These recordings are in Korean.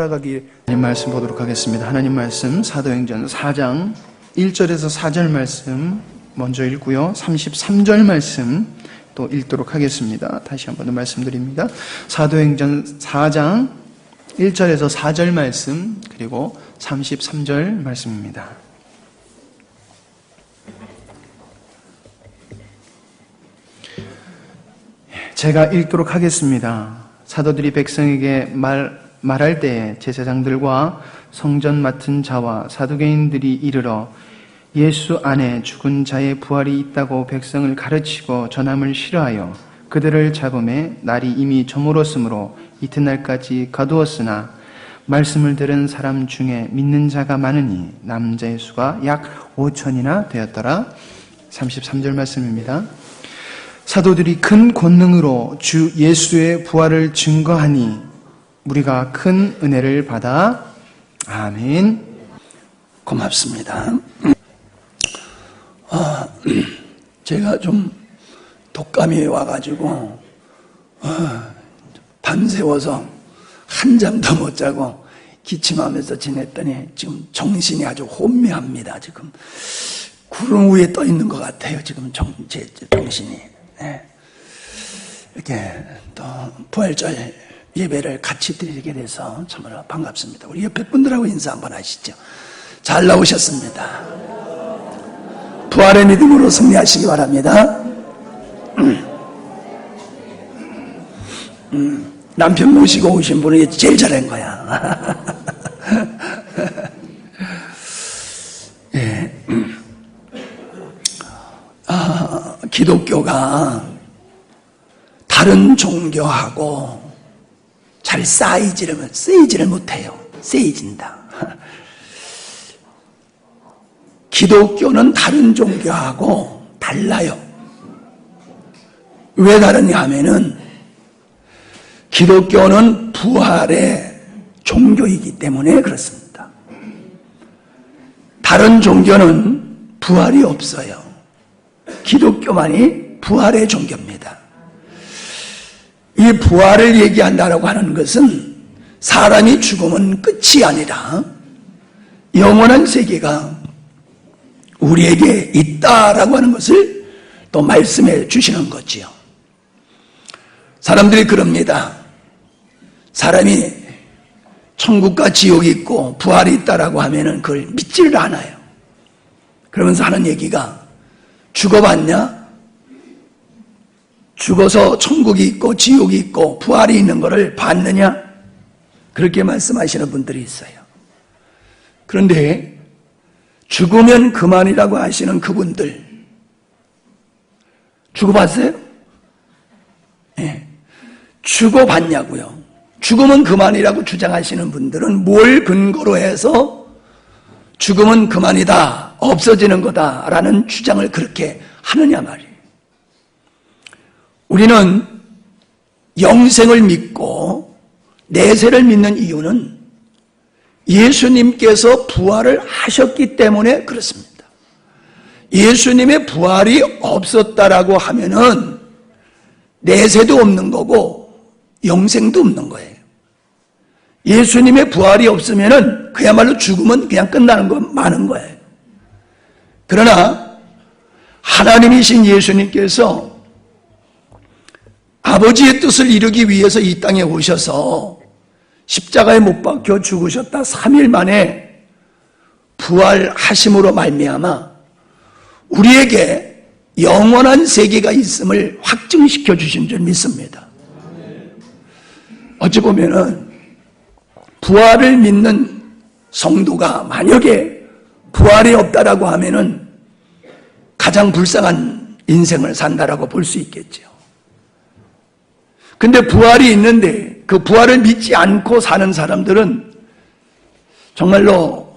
살아가기. 하나님 말씀 보도록 하겠습니다. 하나님 말씀 사도행전 4장 1절에서 4절 말씀 먼저 읽고요. 33절 말씀 또 읽도록 하겠습니다. 다시 한번 더 말씀드립니다. 사도행전 4장 1절에서 4절 말씀 그리고 33절 말씀입니다. 제가 읽도록 하겠습니다. 사도들이 백성에게 말할 때에 제사장들과 성전 맡은 자와 사두개인들이 이르러 예수 안에 죽은 자의 부활이 있다고 백성을 가르치고 전함을 싫어하여 그들을 잡음에 날이 이미 저물었으므로 이튿날까지 가두었으나 말씀을 들은 사람 중에 믿는 자가 많으니 남자의 수가 약 5천이나 되었더라. 33절 말씀입니다. 사도들이 큰 권능으로 주 예수의 부활을 증거하니 우리가 큰 은혜를 받아 아멘. 고맙습니다. 제가 좀 독감이 와가지고 밤새워서 한잠도 못 자고 기침하면서 지냈더니 지금 정신이 아주 혼미합니다. 지금 구름 위에 떠 있는 것 같아요. 지금 제 정신이. 네. 이렇게 또 부활절 예배를 같이 드리게 돼서 참으로 반갑습니다. 우리 옆에 분들하고 인사 한번 하시죠. 잘 나오셨습니다. 부활의 믿음으로 승리하시기 바랍니다. 남편 모시고 오신 분이 제일 잘한 거야. 예. 기독교가 다른 종교하고 잘 쌓이지를 못해요. 쌓이진다. 기독교는 다른 종교하고 달라요. 왜 다르냐 하면은 기독교는 부활의 종교이기 때문에 그렇습니다. 다른 종교는 부활이 없어요. 기독교만이 부활의 종교입니다. 이 부활을 얘기한다라고 하는 것은 사람이 죽으면 끝이 아니라 영원한 세계가 우리에게 있다라고 하는 것을 또 말씀해 주시는 거지요. 사람들이 그럽니다. 사람이 천국과 지옥이 있고 부활이 있다라고 하면은 그걸 믿지를 않아요. 그러면서 하는 얘기가 죽어봤냐? 죽어서 천국이 있고 지옥이 있고 부활이 있는 것을 봤느냐? 그렇게 말씀하시는 분들이 있어요. 그런데 죽으면 그만이라고 하시는 그분들 죽어봤어요? 네. 죽어봤냐고요? 죽으면 그만이라고 주장하시는 분들은 뭘 근거로 해서 죽으면 그만이다, 없어지는 거다라는 주장을 그렇게 하느냐 말이에요. 우리는 영생을 믿고 내세를 믿는 이유는 예수님께서 부활을 하셨기 때문에 그렇습니다. 예수님의 부활이 없었다라고 하면은 내세도 없는 거고 영생도 없는 거예요. 예수님의 부활이 없으면은 그야말로 죽으면 그냥 끝나는 거 많은 거예요. 그러나 하나님이신 예수님께서 아버지의 뜻을 이루기 위해서 이 땅에 오셔서 십자가에 못 박혀 죽으셨다 3일 만에 부활하심으로 말미암아 우리에게 영원한 세계가 있음을 확증시켜 주신 줄 믿습니다. 어찌 보면은 부활을 믿는 성도가 만약에 부활이 없다라고 하면은 가장 불쌍한 인생을 산다라고 볼 수 있겠죠. 근데 부활이 있는데 그 부활을 믿지 않고 사는 사람들은 정말로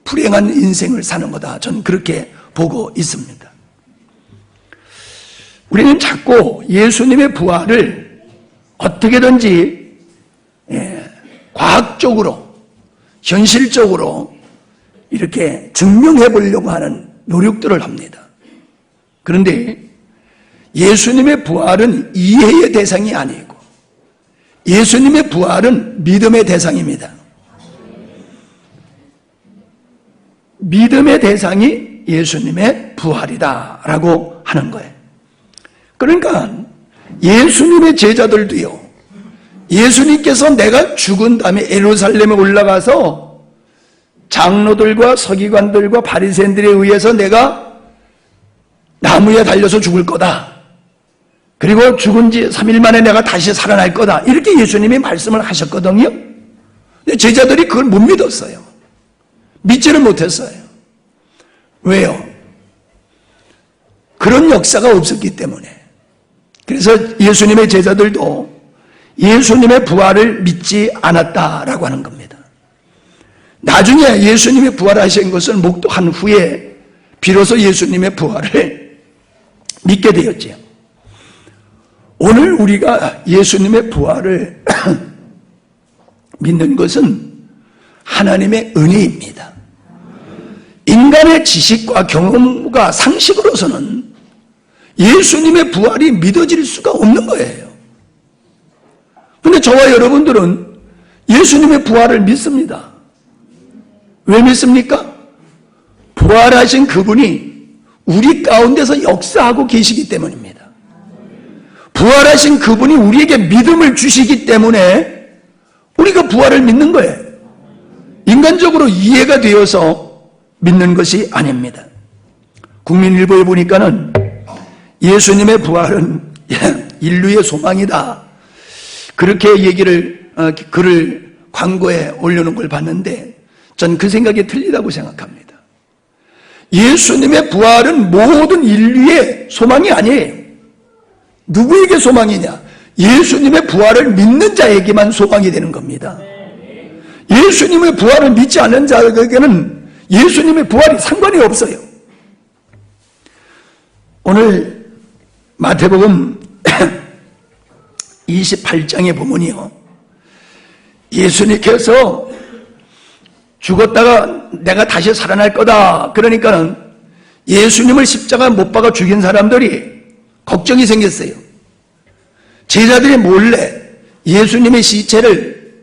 불행한 인생을 사는 거다. 저는 그렇게 보고 있습니다. 우리는 자꾸 예수님의 부활을 어떻게든지 과학적으로 현실적으로 이렇게 증명해 보려고 하는 노력들을 합니다. 그런데 예수님의 부활은 이해의 대상이 아니고 예수님의 부활은 믿음의 대상입니다. 믿음의 대상이 예수님의 부활이다라고 하는 거예요. 그러니까 예수님의 제자들도요, 예수님께서 내가 죽은 다음에 예루살렘에 올라가서 장로들과 서기관들과 바리새인들에 의해서 내가 나무에 달려서 죽을 거다, 그리고 죽은 지 3일 만에 내가 다시 살아날 거다, 이렇게 예수님이 말씀을 하셨거든요. 근데 제자들이 그걸 못 믿었어요. 믿지를 못했어요. 왜요? 그런 역사가 없었기 때문에. 그래서 예수님의 제자들도 예수님의 부활을 믿지 않았다라고 하는 겁니다. 나중에 예수님이 부활하신 것을 목도한 후에 비로소 예수님의 부활을 믿게 되었지요. 오늘 우리가 예수님의 부활을 믿는 것은 하나님의 은혜입니다. 인간의 지식과 경험과 상식으로서는 예수님의 부활이 믿어질 수가 없는 거예요. 그런데 저와 여러분들은 예수님의 부활을 믿습니다. 왜 믿습니까? 부활하신 그분이 우리 가운데서 역사하고 계시기 때문입니다. 부활하신 그분이 우리에게 믿음을 주시기 때문에 우리가 부활을 믿는 거예요. 인간적으로 이해가 되어서 믿는 것이 아닙니다. 국민일보에 보니까는 예수님의 부활은 인류의 소망이다, 그렇게 글을 광고에 올려놓은 걸 봤는데 전 그 생각이 틀리다고 생각합니다. 예수님의 부활은 모든 인류의 소망이 아니에요. 누구에게 소망이냐? 예수님의 부활을 믿는 자에게만 소망이 되는 겁니다. 예수님의 부활을 믿지 않는 자에게는 예수님의 부활이 상관이 없어요. 오늘 마태복음 28장에 보면요, 예수님께서 죽었다가 내가 다시 살아날 거다, 그러니까는 예수님을 십자가 못 박아 죽인 사람들이 걱정이 생겼어요. 제자들이 몰래 예수님의 시체를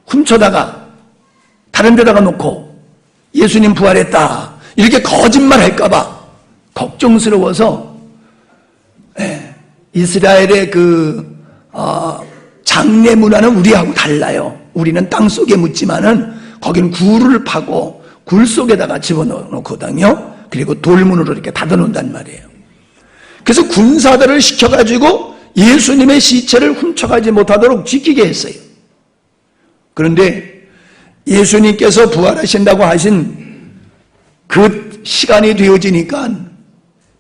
훔쳐다가 다른 데다가 놓고 예수님 부활했다, 이렇게 거짓말 할까봐 걱정스러워서, 이스라엘의 장례 문화는 우리하고 달라요. 우리는 땅 속에 묻지만은 거기는 굴을 파고 굴 속에다가 집어넣거든요. 그리고 돌문으로 이렇게 닫아놓는단 말이에요. 그래서 군사들을 시켜가지고 예수님의 시체를 훔쳐가지 못하도록 지키게 했어요. 그런데 예수님께서 부활하신다고 하신 그 시간이 되어지니까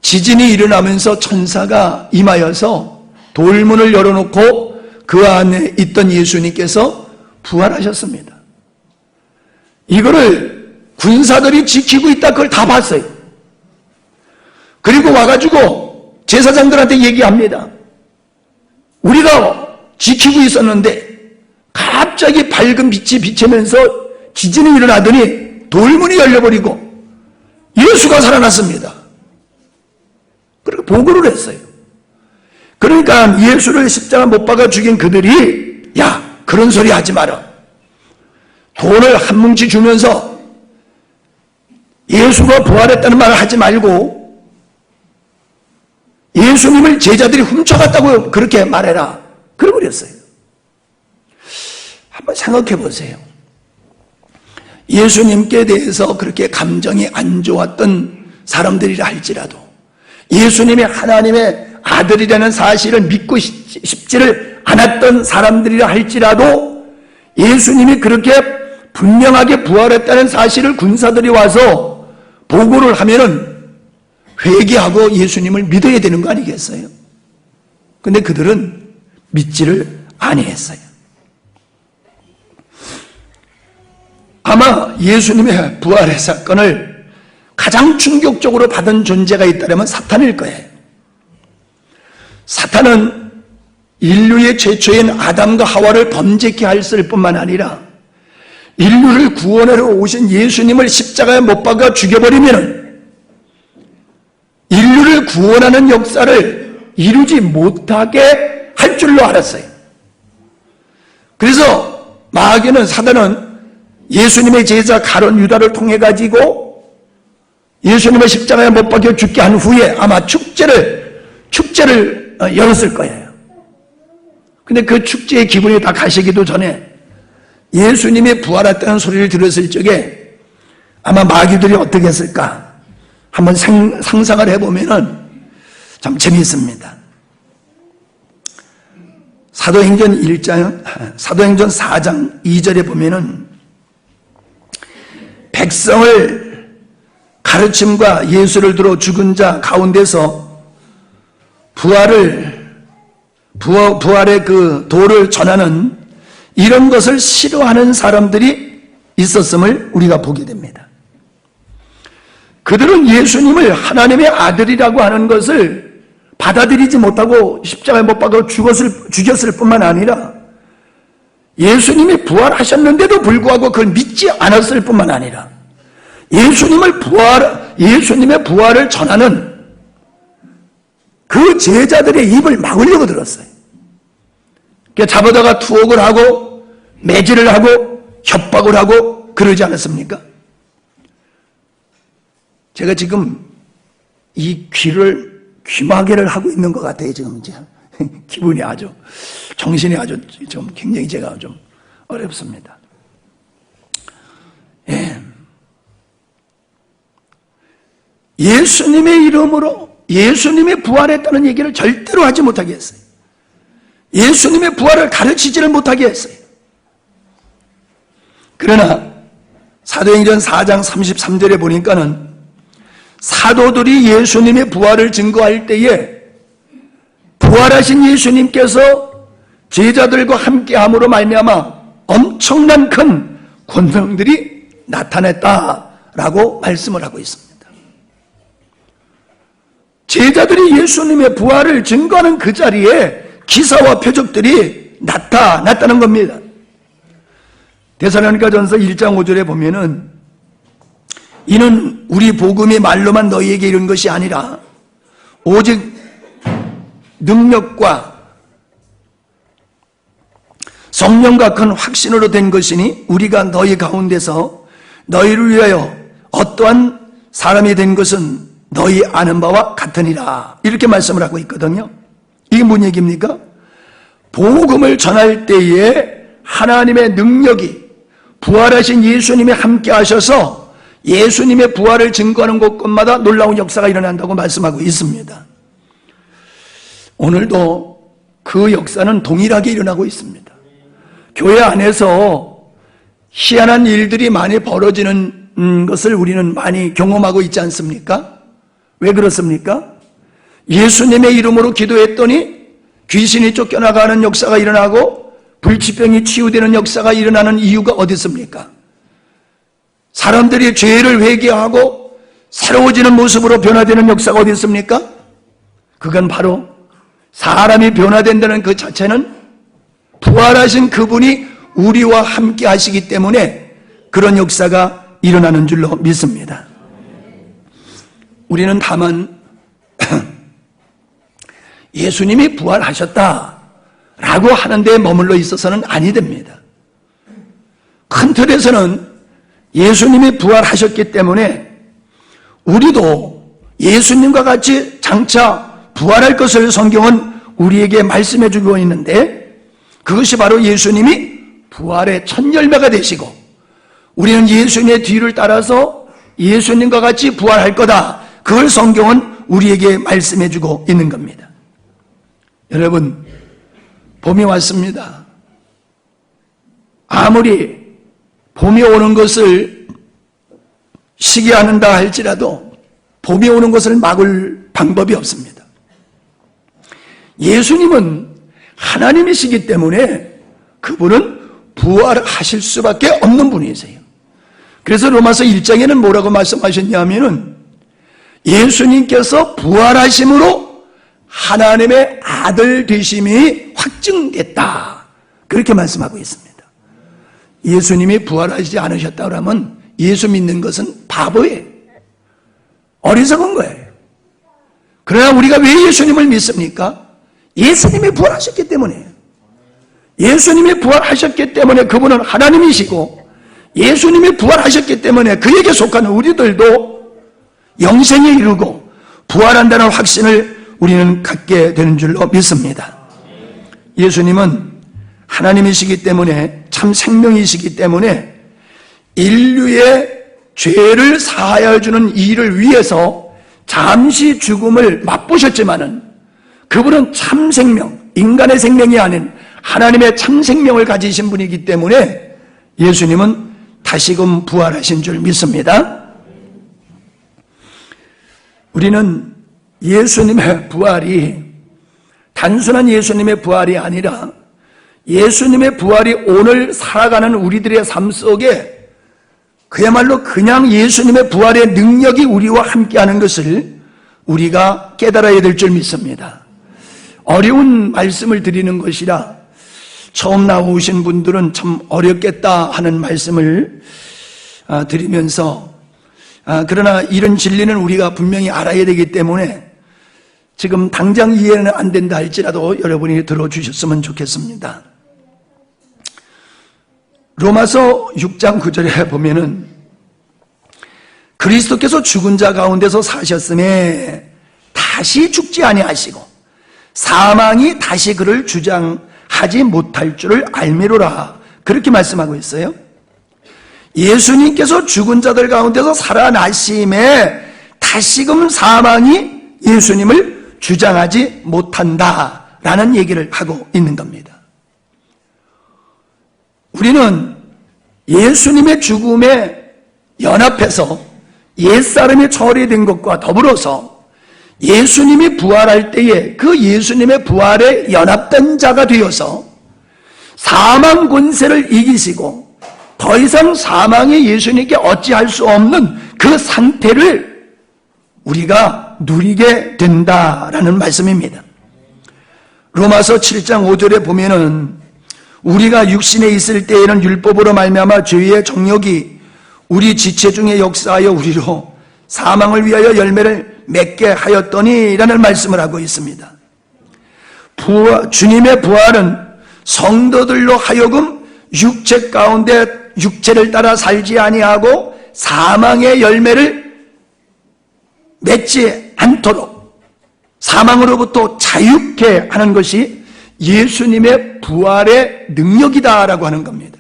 지진이 일어나면서 천사가 임하여서 돌문을 열어놓고 그 안에 있던 예수님께서 부활하셨습니다. 이거를 군사들이 지키고 있다, 그걸 다 봤어요. 그리고 와가지고 제사장들한테 얘기합니다. 우리가 지키고 있었는데 갑자기 밝은 빛이 비치면서 지진이 일어나더니 돌문이 열려버리고 예수가 살아났습니다. 그리고 보고를 했어요. 그러니까 예수를 십자가 못 박아 죽인 그들이, 야, 그런 소리 하지 마라, 돈을 한 뭉치 주면서 예수가 부활했다는 말을 하지 말고 예수님을 제자들이 훔쳐갔다고 그렇게 말해라, 그래버렸어요. 한번 생각해 보세요. 예수님께 대해서 그렇게 감정이 안 좋았던 사람들이라 할지라도, 예수님이 하나님의 아들이라는 사실을 믿고 싶지를 않았던 사람들이라 할지라도, 예수님이 그렇게 분명하게 부활했다는 사실을 군사들이 와서 보고를 하면은 회개하고 예수님을 믿어야 되는 거 아니겠어요? 근데 그들은 믿지를 아니했어요. 아마 예수님의 부활의 사건을 가장 충격적으로 받은 존재가 있다면 사탄일 거예요. 사탄은 인류의 최초인 아담과 하와를 범죄케 했을 뿐만 아니라 인류를 구원하러 오신 예수님을 십자가에 못 박아 죽여버리면 인류를 구원하는 역사를 이루지 못하게 할 줄로 알았어요. 그래서 마귀는, 사단은 예수님의 제자 가룟 유다를 통해 가지고 예수님을 십자가에 못 박혀 죽게 한 후에 아마 축제를 열었을 거예요. 근데 그 축제의 기분이 다 가시기도 전에 예수님이 부활했다는 소리를 들었을 적에 아마 마귀들이 어떻게 했을까 한번 상상을 해보면은 참 재미있습니다. 사도행전 4장 2절에 보면은 백성을 가르침과 예수를 들어 죽은 자 가운데서 부활의 그 도를 전하는 이런 것을 싫어하는 사람들이 있었음을 우리가 보게 됩니다. 그들은 예수님을 하나님의 아들이라고 하는 것을 받아들이지 못하고 십자가에 못 박아 죽였을 뿐만 아니라 예수님이 부활하셨는데도 불구하고 그걸 믿지 않았을 뿐만 아니라 예수님의 부활을 전하는 그 제자들의 입을 막으려고 들었어요. 잡아다가 투옥을 하고 매질을 하고 협박을 하고 그러지 않았습니까? 제가 지금 이 귀마개를 하고 있는 것 같아요. 지금 이제 기분이 아주 정신이 아주 좀 굉장히 제가 좀 어렵습니다. 예. 예수님의 이름으로 예수님이 부활했다는 얘기를 절대로 하지 못하게 했어요. 예수님의 부활을 가르치지를 못하게 했어요. 그러나 사도행전 4장 33절에 보니까는 사도들이 예수님의 부활을 증거할 때에 부활하신 예수님께서 제자들과 함께함으로 말미암아 엄청난 큰 권능들이 나타났다라고 말씀을 하고 있습니다. 제자들이 예수님의 부활을 증거하는 그 자리에 기사와 표적들이 나타났다는 겁니다. 데살로니가전서 1장 5절에 보면은 이는 우리 복음이 말로만 너희에게 이른 것이 아니라 오직 능력과 성령과 큰 확신으로 된 것이니 우리가 너희 가운데서 너희를 위하여 어떠한 사람이 된 것은 너희 아는 바와 같으니라 이렇게 말씀을 하고 있거든요. 이게 뭔 얘기입니까? 복음을 전할 때에 하나님의 능력이 부활하신 예수님이 함께 하셔서 예수님의 부활을 증거하는 곳곳마다 놀라운 역사가 일어난다고 말씀하고 있습니다. 오늘도 그 역사는 동일하게 일어나고 있습니다. 교회 안에서 희한한 일들이 많이 벌어지는 것을 우리는 많이 경험하고 있지 않습니까? 왜 그렇습니까? 예수님의 이름으로 기도했더니 귀신이 쫓겨나가는 역사가 일어나고 불치병이 치유되는 역사가 일어나는 이유가 어디 있습니까? 사람들이 죄를 회개하고 새로워지는 모습으로 변화되는 역사가 어디 있습니까? 그건 바로 사람이 변화된다는 그 자체는 부활하신 그분이 우리와 함께 하시기 때문에 그런 역사가 일어나는 줄로 믿습니다. 우리는 다만 예수님이 부활하셨다라고 하는 데 머물러 있어서는 아니 됩니다. 큰 틀에서는 예수님이 부활하셨기 때문에 우리도 예수님과 같이 장차 부활할 것을 성경은 우리에게 말씀해 주고 있는데 그것이 바로 예수님이 부활의 첫 열매가 되시고 우리는 예수님의 뒤를 따라서 예수님과 같이 부활할 거다. 그걸 성경은 우리에게 말씀해 주고 있는 겁니다. 여러분, 봄이 왔습니다. 아무리 봄이 오는 것을 시기한다 할지라도 봄이 오는 것을 막을 방법이 없습니다. 예수님은 하나님이시기 때문에 그분은 부활하실 수밖에 없는 분이세요. 그래서 로마서 1장에는 뭐라고 말씀하셨냐면은 예수님께서 부활하심으로 하나님의 아들 되심이 확증됐다. 그렇게 말씀하고 있습니다. 예수님이 부활하시지 않으셨다 그러면 예수 믿는 것은 바보예요. 어리석은 거예요. 그러나 우리가 왜 예수님을 믿습니까? 예수님이 부활하셨기 때문이에요. 예수님이 부활하셨기 때문에 그분은 하나님이시고 예수님이 부활하셨기 때문에 그에게 속한 우리들도 영생에 이르고 부활한다는 확신을 우리는 갖게 되는 줄로 믿습니다. 예수님은 하나님이시기 때문에, 참 생명이시기 때문에 인류의 죄를 사하여 주는 일을 위해서 잠시 죽음을 맛보셨지만은 그분은 참 생명, 인간의 생명이 아닌 하나님의 참 생명을 가지신 분이기 때문에 예수님은 다시금 부활하신 줄 믿습니다. 우리는 예수님의 부활이 단순한 예수님의 부활이 아니라 예수님의 부활이 오늘 살아가는 우리들의 삶 속에 그야말로 그냥 예수님의 부활의 능력이 우리와 함께하는 것을 우리가 깨달아야 될 줄 믿습니다. 어려운 말씀을 드리는 것이라 처음 나오신 분들은 참 어렵겠다 하는 말씀을 드리면서, 그러나 이런 진리는 우리가 분명히 알아야 되기 때문에 지금 당장 이해는 안 된다 할지라도 여러분이 들어주셨으면 좋겠습니다. 로마서 6장 9절에 보면은 그리스도께서 죽은 자 가운데서 사셨음에 다시 죽지 아니하시고 사망이 다시 그를 주장하지 못할 줄을 알미로라, 그렇게 말씀하고 있어요. 예수님께서 죽은 자들 가운데서 살아나심에 다시금 사망이 예수님을 주장하지 못한다라는 얘기를 하고 있는 겁니다. 우리는 예수님의 죽음에 연합해서 옛사람이 처리된 것과 더불어서 예수님이 부활할 때에 그 예수님의 부활에 연합된 자가 되어서 사망 권세를 이기시고 더 이상 사망이 예수님께 어찌할 수 없는 그 상태를 우리가 누리게 된다라는 말씀입니다. 로마서 7장 5절에 보면은 우리가 육신에 있을 때에는 율법으로 말미암아 죄의 정욕이 우리 지체 중에 역사하여 우리로 사망을 위하여 열매를 맺게 하였더니 라는 말씀을 하고 있습니다. 주님의 부활은 성도들로 하여금 육체 가운데 육체를 따라 살지 아니하고 사망의 열매를 맺지 않도록 사망으로부터 자유케 하는 것이 예수님의 부활의 능력이다라고 하는 겁니다.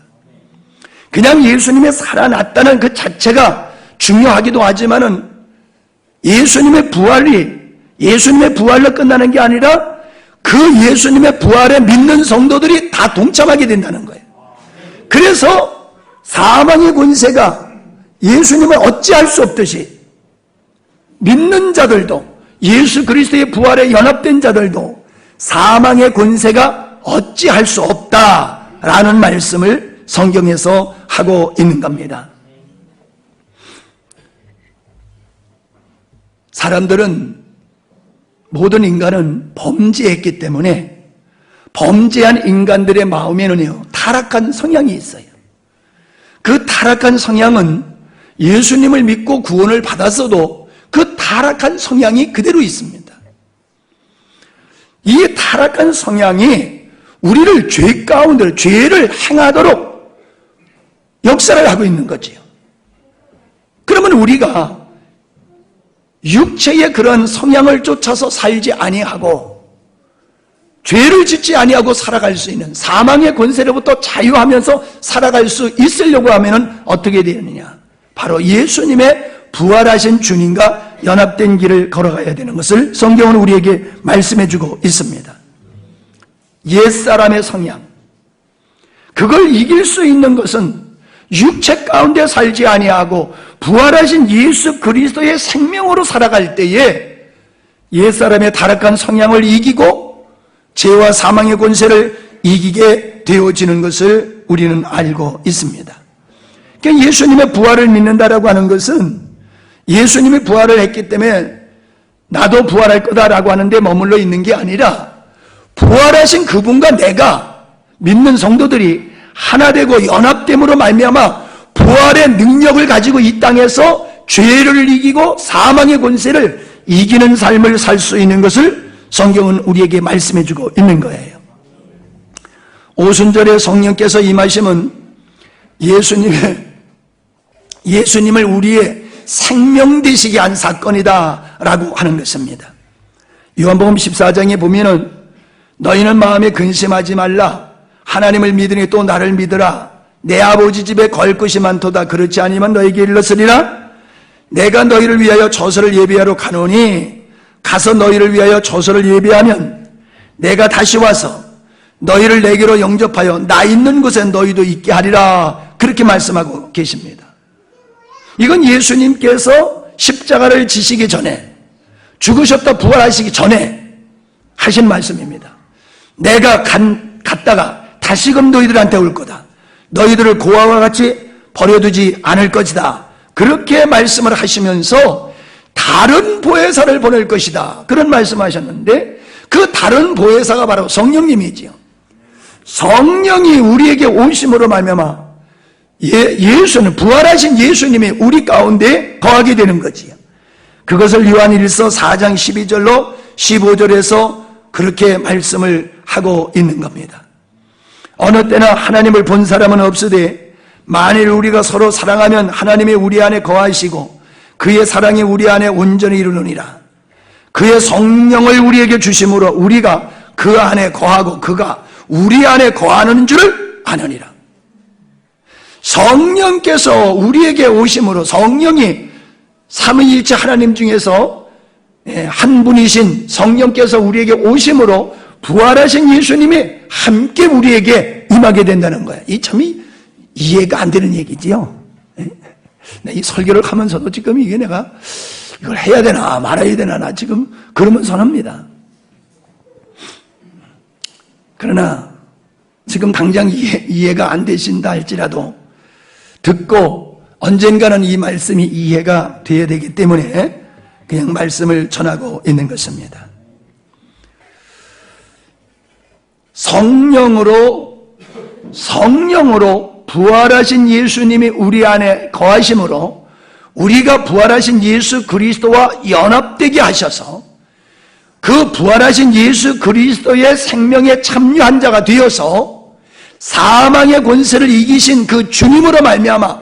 그냥 예수님의 살아났다는 그 자체가 중요하기도 하지만은 예수님의 부활로 끝나는 게 아니라 그 예수님의 부활에 믿는 성도들이 다 동참하게 된다는 거예요. 그래서 사망의 권세가 예수님을 어찌할 수 없듯이 믿는 자들도, 예수 그리스도의 부활에 연합된 자들도 사망의 권세가 어찌할 수 없다라는 말씀을 성경에서 하고 있는 겁니다. 사람들은, 모든 인간은 범죄했기 때문에 범죄한 인간들의 마음에는요, 타락한 성향이 있어요. 그 타락한 성향은 예수님을 믿고 구원을 받았어도 그 타락한 성향이 그대로 있습니다. 이 타락한 성향이 우리를 죄 가운데 죄를 행하도록 역사를 하고 있는 거지요. 그러면 우리가 육체의 그런 성향을 쫓아서 살지 아니하고 죄를 짓지 아니하고 살아갈 수 있는 사망의 권세로부터 자유하면서 살아갈 수 있으려고 하면 어떻게 되느냐? 바로 예수님의 부활하신 주님과 연합된 길을 걸어가야 되는 것을 성경은 우리에게 말씀해주고 있습니다. 옛사람의 성향, 그걸 이길 수 있는 것은 육체 가운데 살지 아니하고 부활하신 예수 그리스도의 생명으로 살아갈 때에 옛사람의 타락한 성향을 이기고 죄와 사망의 권세를 이기게 되어지는 것을 우리는 알고 있습니다. 그러니까 예수님의 부활을 믿는다라고 하는 것은 예수님이 부활을 했기 때문에 나도 부활할 거다라고 하는데 머물러 있는 게 아니라 부활하신 그분과 내가 믿는 성도들이 하나 되고 연합됨으로 말미암아 부활의 능력을 가지고 이 땅에서 죄를 이기고 사망의 권세를 이기는 삶을 살 수 있는 것을 성경은 우리에게 말씀해주고 있는 거예요. 오순절에 성령께서 임하심은 예수님을 우리의 생명 되시게 한 사건이다 라고 하는 것입니다. 요한복음 14장에 보면은 너희는 마음에 근심하지 말라. 하나님을 믿으니 또 나를 믿으라. 내 아버지 집에 걸 것이 많도다. 그렇지 아니면 너에게 일렀으리라. 내가 너희를 위하여 조서를 예비하러 가노니 가서 너희를 위하여 조서를 예비하면 내가 다시 와서 너희를 내게로 영접하여 나 있는 곳에 너희도 있게 하리라. 그렇게 말씀하고 계십니다. 이건 예수님께서 십자가를 지시기 전에, 죽으셨다 부활하시기 전에 하신 말씀입니다. 내가 갔다가 다시금 너희들한테 올 거다. 너희들을 고아와 같이 버려두지 않을 것이다. 그렇게 말씀을 하시면서 다른 보혜사를 보낼 것이다. 그런 말씀하셨는데 그 다른 보혜사가 바로 성령님이지요. 성령이 우리에게 오심으로 말미암아 예수는, 부활하신 예수님이 우리 가운데 거하게 되는 거지요. 그것을 요한일서 4장 12절로 15절에서 그렇게 말씀을 하고 있는 겁니다. 어느 때나 하나님을 본 사람은 없으되 만일 우리가 서로 사랑하면 하나님이 우리 안에 거하시고 그의 사랑이 우리 안에 온전히 이루느니라. 그의 성령을 우리에게 주심으로 우리가 그 안에 거하고 그가 우리 안에 거하는 줄을 아느니라. 성령께서 우리에게 오심으로, 성령이 삼위일체 하나님 중에서 한 분이신 성령께서 우리에게 오심으로 부활하신 예수님이 함께 우리에게 임하게 된다는 거예요. 이 참이 이해가 안 되는 얘기지요. 이 설교를 하면서도 지금 이게 내가 이걸 해야 되나 말아야 되나 나 지금 그러면서 합니다. 그러나 지금 당장 이해가 안 되신다 할지라도 듣고 언젠가는 이 말씀이 이해가 되어야 되기 때문에 그냥 말씀을 전하고 있는 것입니다. 성령으로 부활하신 예수님이 우리 안에 거하심으로 우리가 부활하신 예수 그리스도와 연합되게 하셔서 그 부활하신 예수 그리스도의 생명에 참여한 자가 되어서 사망의 권세를 이기신 그 주님으로 말미암아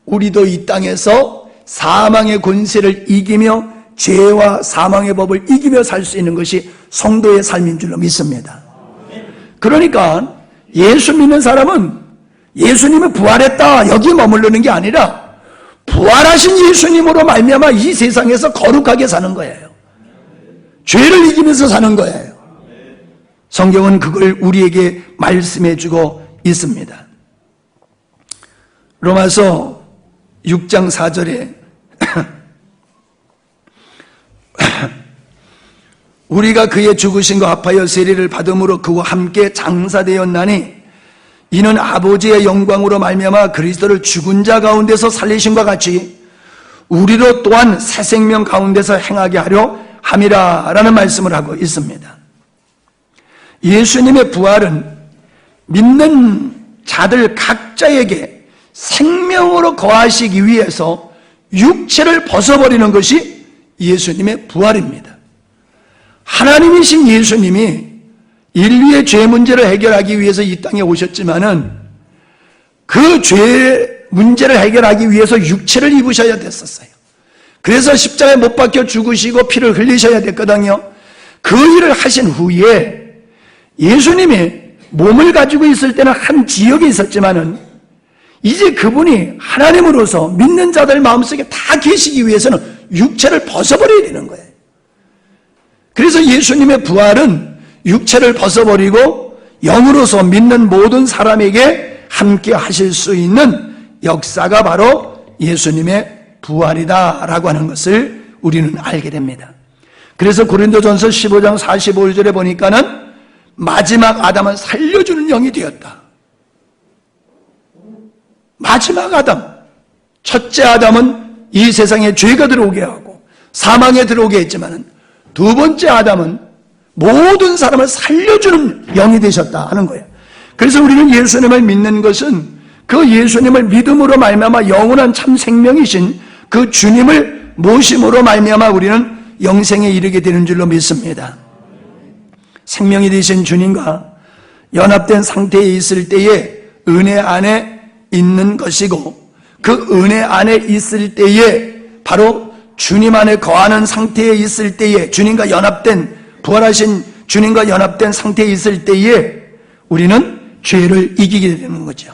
우리도 이 땅에서 사망의 권세를 이기며 죄와 사망의 법을 이기며 살 수 있는 것이 성도의 삶인 줄로 믿습니다. 그러니까 예수 믿는 사람은 예수님이 부활했다 여기 머무르는 게 아니라 부활하신 예수님으로 말미암아 이 세상에서 거룩하게 사는 거예요. 죄를 이기면서 사는 거예요. 성경은 그걸 우리에게 말씀해 주고 있습니다. 로마서 6장 4절에 우리가 그의 죽으심과 합하여 세례를 받음으로 그와 함께 장사되었나니 이는 아버지의 영광으로 말미암아 그리스도를 죽은 자 가운데서 살리심과 같이 우리로 또한 새 생명 가운데서 행하게 하려 함이라 라는 말씀을 하고 있습니다. 예수님의 부활은 믿는 자들 각자에게 생명으로 거하시기 위해서 육체를 벗어버리는 것이 예수님의 부활입니다. 하나님이신 예수님이 인류의 죄 문제를 해결하기 위해서 이 땅에 오셨지만은 그 죄 문제를 해결하기 위해서 육체를 입으셔야 됐었어요. 그래서 십자가에 못 박혀 죽으시고 피를 흘리셔야 됐거든요. 그 일을 하신 후에 예수님이 몸을 가지고 있을 때는 한 지역에 있었지만은 이제 그분이 하나님으로서 믿는 자들 마음속에 다 계시기 위해서는 육체를 벗어버려야 되는 거예요. 그래서 예수님의 부활은 육체를 벗어버리고 영으로서 믿는 모든 사람에게 함께 하실 수 있는 역사가 바로 예수님의 부활이다라고 하는 것을 우리는 알게 됩니다. 그래서 고린도전서 15장 45절에 보니까는 마지막 아담은 살려주는 영이 되었다. 마지막 아담, 첫째 아담은 이 세상에 죄가 들어오게 하고 사망에 들어오게 했지만은 두 번째 아담은 모든 사람을 살려주는 영이 되셨다 하는 거예요. 그래서 우리는 예수님을 믿는 것은 그 예수님을 믿음으로 말미암아 영원한 참 생명이신 그 주님을 모심으로 말미암아 우리는 영생에 이르게 되는 줄로 믿습니다. 생명이 되신 주님과 연합된 상태에 있을 때에 은혜 안에 있는 것이고 그 은혜 안에 있을 때에 바로 주님 안에 거하는 상태에 있을 때에, 주님과 연합된, 부활하신 주님과 연합된 상태에 있을 때에 우리는 죄를 이기게 되는 거죠.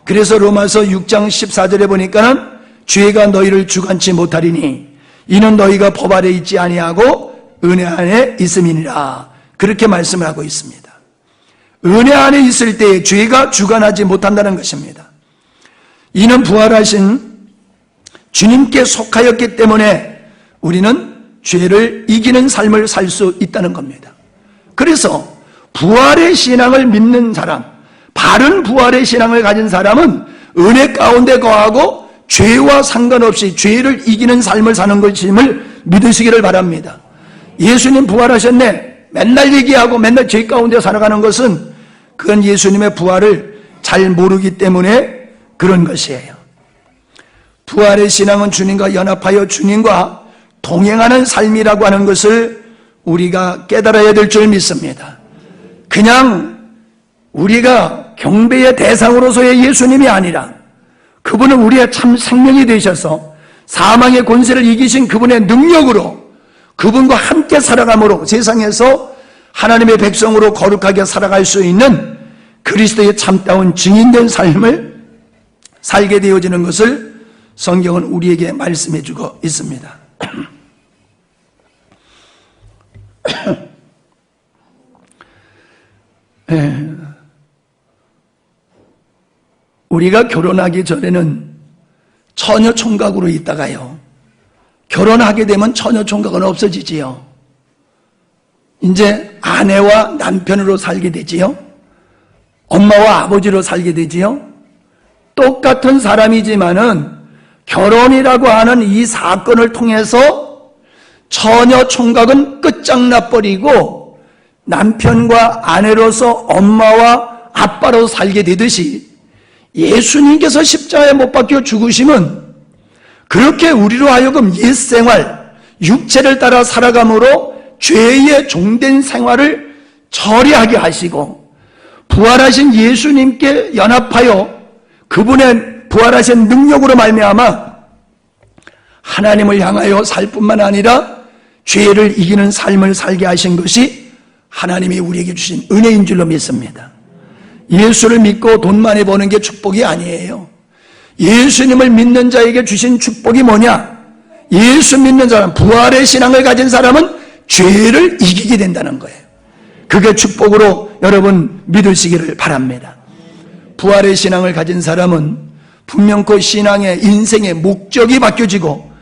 그래서 로마서 6장 14절에 보니까는 죄가 너희를 주관치 못하리니 이는 너희가 법 아래 있지 아니하고 은혜 안에 있음이니라. 그렇게 말씀을 하고 있습니다. 은혜 안에 있을 때에 죄가 주관하지 못한다는 것입니다. 이는 부활하신 주님께 속하였기 때문에 우리는 죄를 이기는 삶을 살 수 있다는 겁니다. 그래서 부활의 신앙을 믿는 사람, 바른 부활의 신앙을 가진 사람은 은혜 가운데 거하고 죄와 상관없이 죄를 이기는 삶을 사는 것임을 믿으시기를 바랍니다. 예수님 부활하셨네, 맨날 얘기하고 맨날 죄 가운데 살아가는 것은 그건 예수님의 부활을 잘 모르기 때문에 그런 것이에요. 부활의 신앙은 주님과 연합하여 주님과 동행하는 삶이라고 하는 것을 우리가 깨달아야 될 줄 믿습니다. 그냥 우리가 경배의 대상으로서의 예수님이 아니라 그분은 우리의 참 생명이 되셔서 사망의 권세를 이기신 그분의 능력으로 그분과 함께 살아감으로 세상에서 하나님의 백성으로 거룩하게 살아갈 수 있는 그리스도의 참다운 증인된 삶을 살게 되어지는 것을 성경은 우리에게 말씀해 주고 있습니다. 우리가 결혼하기 전에는 처녀 총각으로 있다가요, 결혼하게 되면 처녀 총각은 없어지지요. 이제 아내와 남편으로 살게 되지요. 엄마와 아버지로 살게 되지요. 똑같은 사람이지만은 결혼이라고 하는 이 사건을 통해서 처녀 총각은 끝장나버리고 남편과 아내로서 엄마와 아빠로 살게 되듯이 예수님께서 십자가에 못 박혀 죽으심은 그렇게 우리로 하여금 옛생활, 육체를 따라 살아감으로 죄의 종된 생활을 처리하게 하시고 부활하신 예수님께 연합하여 그분의 부활하신 능력으로 말미암아 하나님을 향하여 살 뿐만 아니라 죄를 이기는 삶을 살게 하신 것이 하나님이 우리에게 주신 은혜인 줄로 믿습니다. 예수를 믿고 돈 많이 버는 게 축복이 아니에요. 예수님을 믿는 자에게 주신 축복이 뭐냐? 예수 믿는 사람, 부활의 신앙을 가진 사람은 죄를 이기게 된다는 거예요. 그게 축복으로 여러분 믿으시기를 바랍니다. 부활의 신앙을 가진 사람은 분명코 신앙의 인생의 목적이 바뀌어지고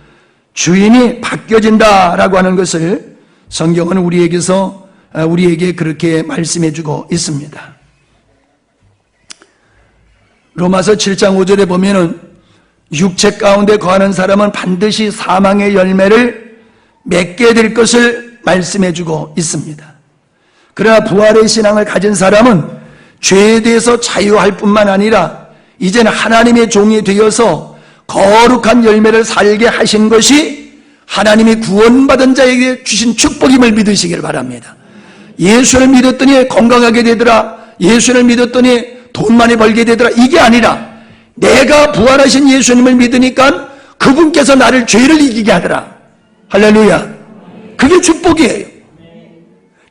주인이 바뀌어진다라고 하는 것을 성경은 우리에게 그렇게 말씀해 주고 있습니다. 로마서 7장 5절에 보면은 육체 가운데 거하는 사람은 반드시 사망의 열매를 맺게 될 것을 말씀해 주고 있습니다. 그러나 부활의 신앙을 가진 사람은 죄에 대해서 자유할 뿐만 아니라 이제는 하나님의 종이 되어서 거룩한 열매를 살게 하신 것이 하나님이 구원받은 자에게 주신 축복임을 믿으시길 바랍니다. 예수를 믿었더니 건강하게 되더라, 예수를 믿었더니 돈 많이 벌게 되더라, 이게 아니라 내가 부활하신 예수님을 믿으니까 그분께서 나를 죄를 이기게 하더라. 할렐루야. 그게 축복이에요.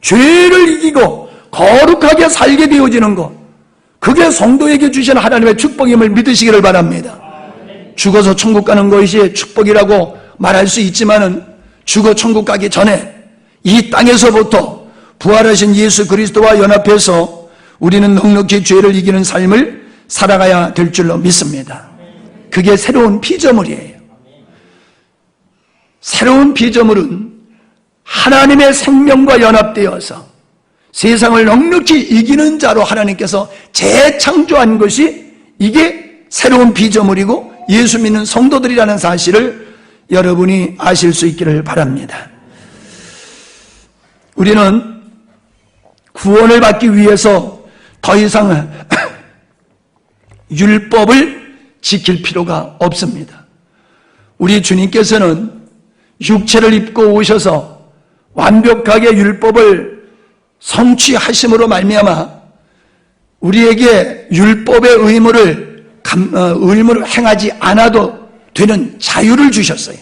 죄를 이기고 거룩하게 살게 되어지는 것, 그게 성도에게 주신 하나님의 축복임을 믿으시기를 바랍니다. 죽어서 천국 가는 것이 축복이라고 말할 수 있지만은 죽어 천국 가기 전에 이 땅에서부터 부활하신 예수 그리스도와 연합해서 우리는 넉넉히 죄를 이기는 삶을 살아가야 될 줄로 믿습니다. 그게 새로운 피조물이에요. 새로운 피조물은 하나님의 생명과 연합되어서 세상을 넉넉히 이기는 자로 하나님께서 재창조한 것이 이게 새로운 피조물이고 예수 믿는 성도들이라는 사실을 여러분이 아실 수 있기를 바랍니다. 우리는 구원을 받기 위해서 더 이상 율법을 지킬 필요가 없습니다. 우리 주님께서는 육체를 입고 오셔서 완벽하게 율법을 성취하심으로 말미암아 우리에게 율법의 의무를 행하지 않아도 되는 자유를 주셨어요.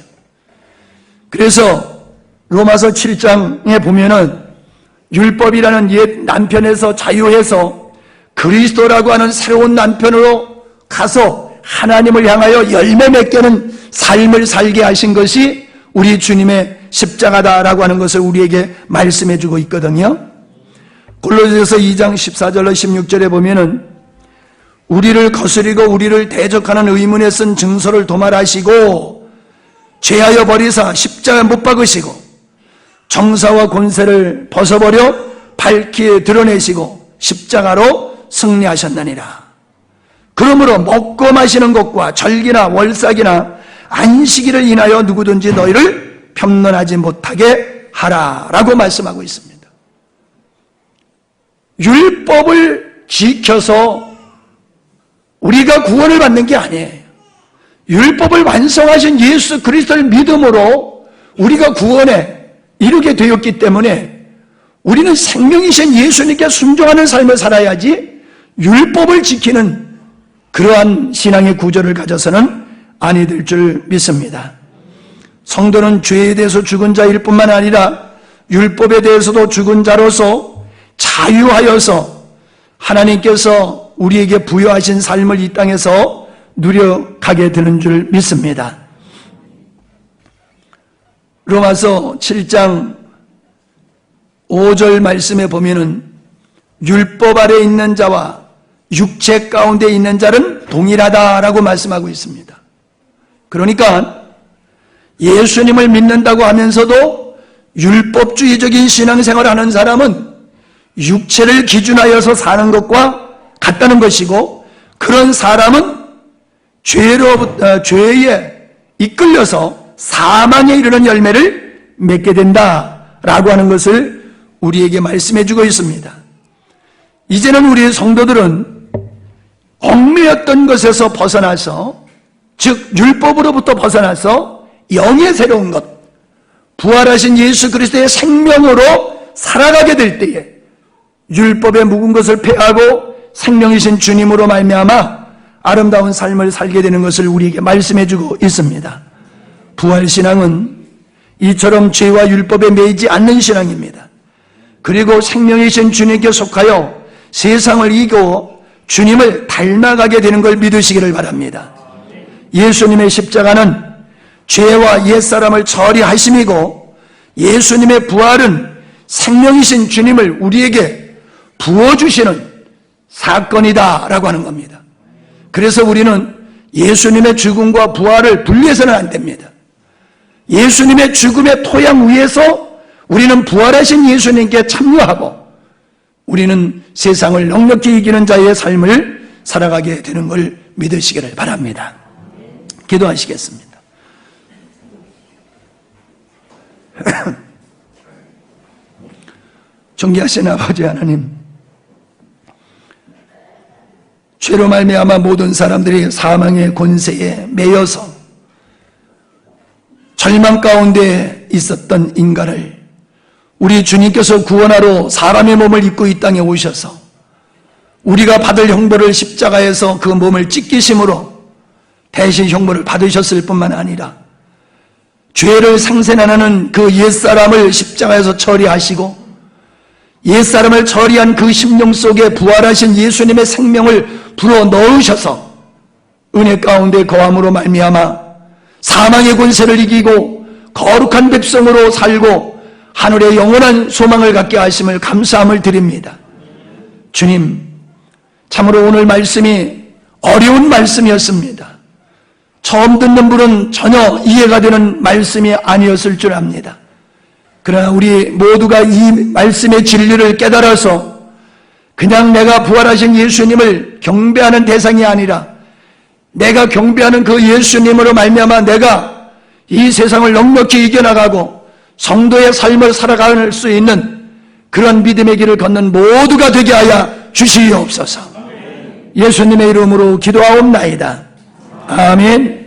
그래서 로마서 7장에 보면은 율법이라는 옛 남편에서 자유해서 그리스도라고 하는 새로운 남편으로 가서 하나님을 향하여 열매 맺게는 삶을 살게 하신 것이 우리 주님의 십자가다라고 하는 것을 우리에게 말씀해 주고 있거든요. 골로새서 2장 14절로 16절에 보면은 우리를 거스리고 우리를 대적하는 의문에 쓴 증서를 도말하시고 죄하여 버리사 십자가에 못 박으시고 정사와 권세를 벗어버려 밝히 드러내시고 십자가로 승리하셨느니라. 그러므로 먹고 마시는 것과 절기나 월삭이나 안식일을 인하여 누구든지 너희를 편론하지 못하게 하라라고 말씀하고 있습니다. 율법을 지켜서 우리가 구원을 받는 게 아니에요. 율법을 완성하신 예수 그리스도를 믿음으로 우리가 구원에 이르게 되었기 때문에 우리는 생명이신 예수님께 순종하는 삶을 살아야지 율법을 지키는 그러한 신앙의 구조를 가져서는 아니 될 줄 믿습니다. 성도는 죄에 대해서 죽은 자일 뿐만 아니라 율법에 대해서도 죽은 자로서 자유하여서 하나님께서 우리에게 부여하신 삶을 이 땅에서 누려가게 되는 줄 믿습니다. 로마서 7장 5절 말씀에 보면은 율법 아래 있는 자와 육체 가운데 있는 자는 동일하다라고 말씀하고 있습니다. 그러니까 예수님을 믿는다고 하면서도 율법주의적인 신앙생활을 하는 사람은 육체를 기준하여서 사는 것과 같다는 것이고, 그런 사람은 죄에 이끌려서 사망에 이르는 열매를 맺게 된다라고 하는 것을 우리에게 말씀해 주고 있습니다. 이제는 우리 성도들은 얽매였던 것에서 벗어나서, 즉 율법으로부터 벗어나서 영의 새로운 것, 부활하신 예수 그리스도의 생명으로 살아가게 될 때에 율법의 묵은 것을 폐하고 생명이신 주님으로 말미암아 아름다운 삶을 살게 되는 것을 우리에게 말씀해 주고 있습니다. 부활신앙은 이처럼 죄와 율법에 매이지 않는 신앙입니다. 그리고 생명이신 주님께 속하여 세상을 이기고 주님을 닮아가게 되는 걸 믿으시기를 바랍니다. 예수님의 십자가는 죄와 옛사람을 처리하심이고, 예수님의 부활은 생명이신 주님을 우리에게 부어주시는 사건이다 라고 하는 겁니다. 그래서 우리는 예수님의 죽음과 부활을 분리해서는 안 됩니다. 예수님의 죽음의 토양 위에서 우리는 부활하신 예수님께 참여하고 우리는 세상을 넉넉히 이기는 자의 삶을 살아가게 되는 걸 믿으시기를 바랍니다. 기도하시겠습니다. 존귀하신 아버지 하나님, 죄로 말미암아 모든 사람들이 사망의 권세에 매여서 절망 가운데 있었던 인간을 우리 주님께서 구원하러 사람의 몸을 입고 이 땅에 오셔서 우리가 받을 형벌을 십자가에서 그 몸을 찢기심으로 대신 형벌을 받으셨을 뿐만 아니라 죄를 상생하는 그 옛사람을 십자가에서 처리하시고 옛사람을 처리한 그 심령 속에 부활하신 예수님의 생명을 불어넣으셔서 은혜 가운데 거함으로 말미암아 사망의 권세를 이기고 거룩한 백성으로 살고 하늘의 영원한 소망을 갖게 하심을 감사함을 드립니다. 주님, 참으로 오늘 말씀이 어려운 말씀이었습니다. 처음 듣는 분은 전혀 이해가 되는 말씀이 아니었을 줄 압니다. 그러나 우리 모두가 이 말씀의 진리를 깨달아서 그냥 내가 부활하신 예수님을 경배하는 대상이 아니라 내가 경배하는 그 예수님으로 말미암아 내가 이 세상을 넉넉히 이겨나가고 성도의 삶을 살아갈 수 있는 그런 믿음의 길을 걷는 모두가 되게 하여 주시옵소서. 예수님의 이름으로 기도하옵나이다. 아멘.